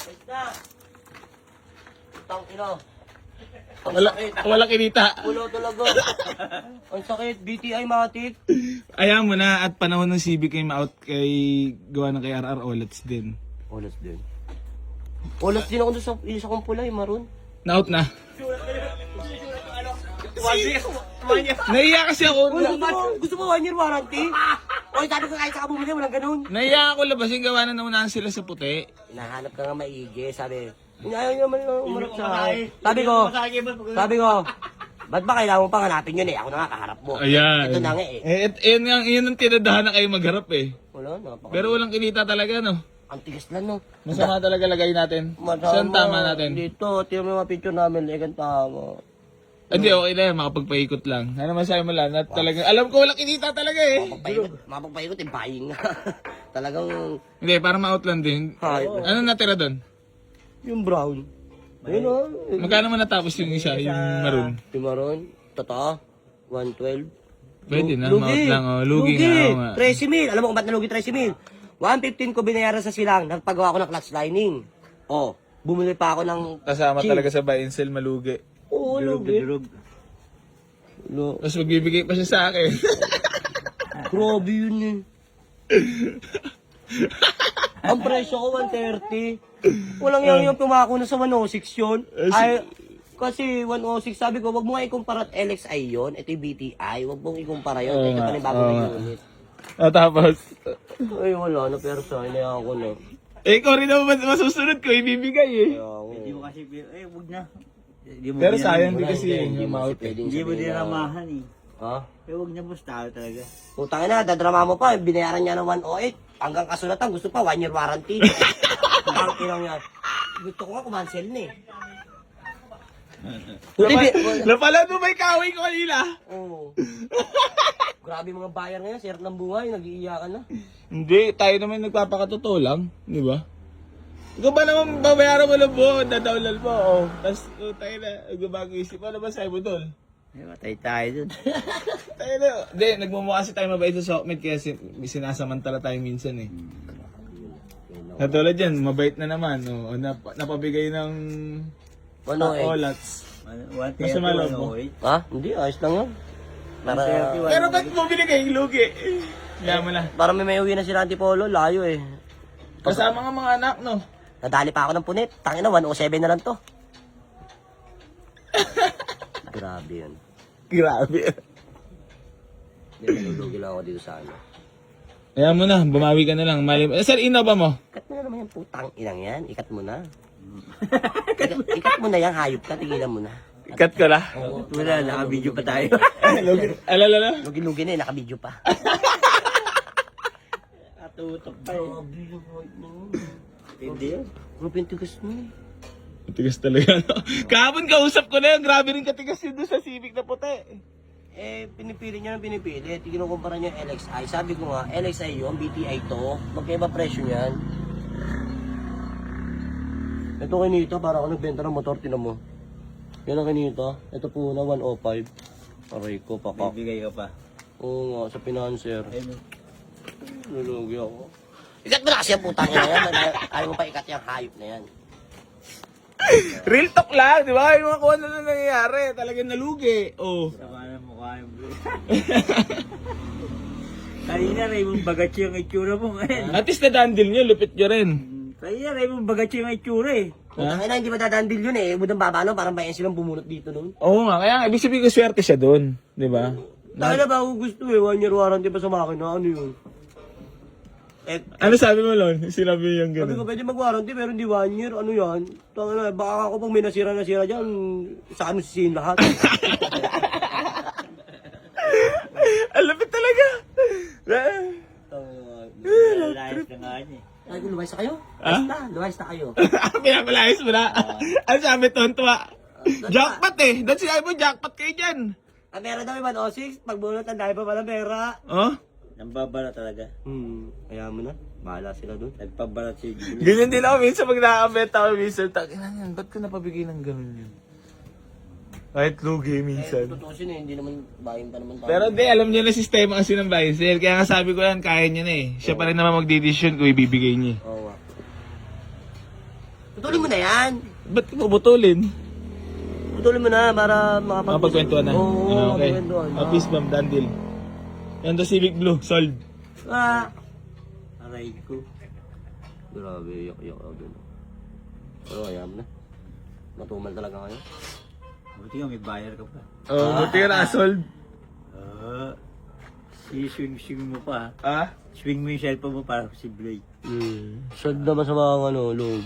Basta. Tang ina. Wala kinita. Wala talaga. Ang sakit. BTI matik. Ayaw mo na at panahon ng Civic ay ma-out kay gawa ng kay RR Olats din. Olas din. Olas din ako doon sa isa kong pula, maroon. Na-out na. Naiya kasi ako. Gusto mo 1 year warranty? Oy, sabi ko kahit sa bumili, walang ganun. Naiya ako labasin gawa na naunahan sila sa puti. Hinahanap ka nga maigi, sabi. Ayaw niya naman umarap sa akin. Sabi ko, ba't ba kailangan mo pang hanapin yun eh? Ako na nga kaharap mo. Ayan. Ito na nga eh. Yun ang tinadahan na kayo magharap eh. Wala, napaka. Pero walang kinita talaga no. Ang tigas lang no. Masama talaga lagay natin. Saan tama natin? Dito, tingnan mo yung mga picture namin, legan tama. Hindi, okay na yan. Makapagpaikot lang. Ano masabi mo lang? Talagang, alam ko walang kinita talaga eh. Mapagpaikot eh, buying nga. Talagang, Hindi, para ma-out lang din. Ano natira doon? yung brown. Ayun o. Magkano man natapos yung isa, yung maroon? Yung maroon, totoo, 112. Pwede na, ma-out lang. Oh. Lugi nga. Oo nga. 13,000. Alam mo kung ba't nalugi 13,000? 115 ko binayaran sa silang. Nagpagawa ko ng clutch lining. Oh, bumili pa ako ng Kasama Chill. talaga sa buy and sell, malugi. Oo, lugi. Tapos magbibigay pa siya sa akin. Grabe yun eh. Ang presyo ko 130. Walang yung pumako na sa 106 yun. Ay, kasi 106 sabi ko, wag mo nga ikumpara at LXI yun. Ito yung BTI. Wag mong ikumpara yun. Ito pa rin bago na unit. Tapos, Ay, wala na. Pero sa akin, ako na. ikaw rin naman masusunod ko, ibibigay eh. Hindi mo kasi, wag na. Hindi mo Pero din- sayang din Wala, kasi hindi yung mo ma-out kasi eh. pwedeng Hindi mo sabihin din na- ramahan eh. Ha? Huwag na boss, tao talaga. Putang ina, dadrama mo pa. Binayaran niya ng 108. Hanggang kasulatan, gusto pa 1 year warranty. Ang inang yan. Gusto ko nga kumansel na eh. Napala mo ba yung kaway ko kanina? Oo. Grabe mga buyer ngayon, sir ng buhay, nag-iiyakan na. Hindi, tayo naman nagpapakatotoo lang, di ba? Ikaw ba naman babayaran mo ng buo, dadawlal mo, oh. Tapos, tayo na, nagbabago isip, ano ba sa'yo mo doon? Matay tayo dun. Tayo na, hindi, nagmumukha kasi tayo mabait sa Sockmed kaya sinasamantala tayo minsan eh. Katulad yan, mabait na naman, oh. Napabigay ng 108. olats. 130, Masama loob mo. 108. Ha? Hindi, ayos lang yan. Para, 130, Pero ba't mo binigay yung lugi? Kaya mo na. para may uwi na si Randy Polo, layo eh. Kasama nga mga anak, no? Nadali pa ako ng punit. Tangina, 107 na lang to. Grabe yun. Grabe. Hindi, nalulugi lang ako dito sa ano. Kaya mo na, bumawi ka na lang. Sir, ino ba mo? Ikat mo na naman yung putang inang yan. Ikat mo na. Ikat mo na yan, hayop ka. Tigilan mo na. Ikat ko la. Wala, naka-video pa tayo. Alala. Lugi-lugi na eh, nakabidyo pa. Atutok pa eh. Grabe yung height na yun. Hindi yun. Grabe yung tigas mo eh. Tigas talaga, no? Kahapon kausap ko na yun. Grabe rin katigas yun doon sa Civic na puti. Eh, pinipili nyo ng pinipili. Kinukumpara nyo yung LXI. Sabi ko nga, LXI yun, BTI to. Magkaiba presyo niyan. Ito kinita, para ako nagbenta ng motor, tinan mo. Yan ang kinita. Ito po na, 105. Aray ko, pakak. Bibigay ka pa. Oo nga, sa financer. Ayun. Lulugi ako. Ikat mo na kasi ang putang na yan. Ayaw mo pa ikat yung hayop na yan. Real talk lang, di ba? Yung mga kuha na nangyayari. Talagang nalugi. Oh. Sama na mukha yung bro. Kanina, Raymond Bagatsi yung itsura mo ngayon. At least na-dandle nyo, lupit nyo rin. Kanina, Raymond Bagatsi yung itsura eh. Putang na, hindi madadandil yun eh. Budang baba, no? Parang bayan silang bumunot dito nun. Oo nga, kaya ibig sabihin ko swerte siya doon. Di ba? Dahil na ba ako gusto eh, 1 year warranty pa sa makina, ano yun? Eh, Ano sabi mo, Lon? Sinabi niya yung sabi ko gano'n. pwede mag-warranty pero hindi 1 year, ano yan? Tanga na, baka ako pag may nasira dyan, sa ano sisihin lahat. Ang lapit talaga. Layas na nga niya eh. Ay, kung lumayas na kayo? Ha? Lumayas na kayo. Pinapalayas mo na. Ano sabi, tontuwa? Jackpot eh. Dahil sinabi mo, jackpot kayo dyan. Ang pera daw yung 106, pag bunot ang dahil pa pala pera. Oh? Nambabala talaga. Kaya mo na, bahala sila dun. Nagpabalat si Julie. Ganyan din ako minsan pag nakakabenta ako minsan. Takinan yan, ba't ko napabigay ng gano'n yun? Kahit lugi minsan. Tutusin eh, hindi naman, bayin pa naman tayo. Pero di, alam niya na sistema kasi ng buy and sell. Kaya nga sabi ko yan, kaya niya na eh. Siya pa rin naman magdidesisyon kung ibibigay niya. Oo nga. Putulin mo na yan. Ba't ka puputulin? Putulin mo na para Makapagkwentuhan na. Oo, okay. makapagkwentuhan. Peace bomb, Dandil. Yan the Civic Blue, sold. Ah. Aray ko. Grabe, yak ako dun. Pero ayam na. Matumal talaga kayo. Buti nga may buyer ka pa. Buti ka na, sold. Swing mo pa. Ah? Swing mo yung cellphone mo para si Blake. Sold naman sa mga loob.